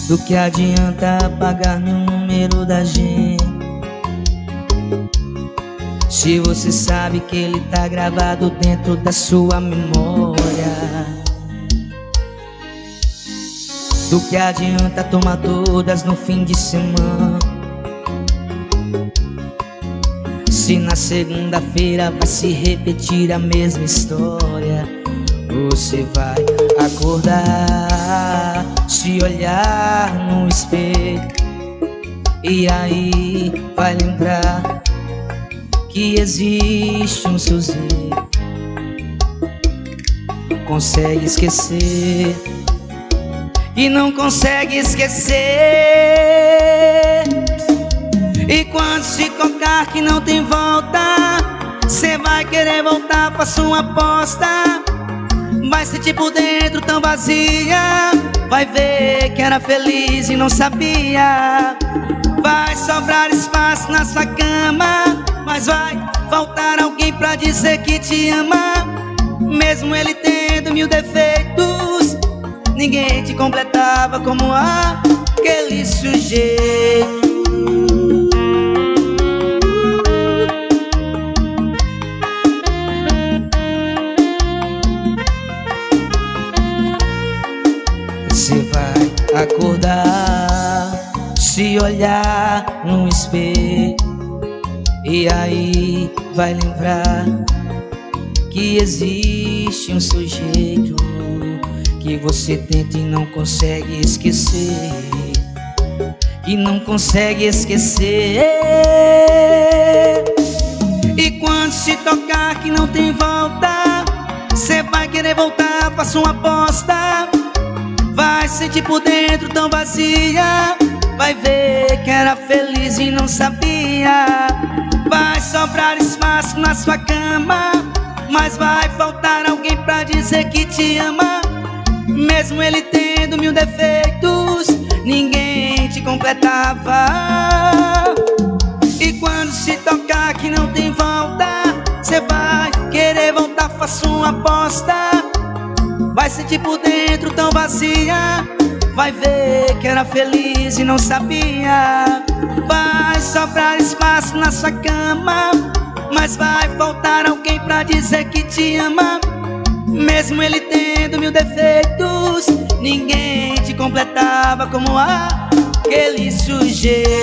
Do que adianta apagar meu número da gente, se você sabe que ele tá gravado dentro da sua memória? Do que adianta tomar todas no fim de semana, se na segunda-feira vai se repetir a mesma história? Você vai acordar, se olhar no espelho, e aí vai lembrar que existe um sujeito. Consegue esquecer e não consegue esquecer. E quando se tocar que não tem volta, cê vai querer voltar pra sua aposta. Vai sentir por dentro tão vazia, vai ver que era feliz e não sabia. Vai sobrar espaço na sua cama, mas vai faltar alguém pra dizer que te ama. Mesmo ele tendo mil defeitos, ninguém te completava como aquele sujeito. Você vai acordar, se olhar no espelho, e aí vai lembrar que existe um sujeito que você tenta e não consegue esquecer, que não consegue esquecer. E quando se tocar que não tem volta, cê vai querer voltar pra sua aposta. Vai sentir por dentro tão vazia, vai ver que era feliz e não sabia. Vai sobrar espaço na sua cama, mas vai faltar alguém pra dizer que te ama. Mesmo ele tendo mil defeitos, ninguém te completava. E quando se tocar que não tem volta, cê vai querer voltar pra sua aposta. Vai sentir por dentro tão vazia, vai ver que era feliz e não sabia. Vai sobrar espaço na sua cama, mas vai faltar alguém pra dizer que te ama. Mesmo ele tendo mil defeitos, ninguém te completava como aquele sujeito.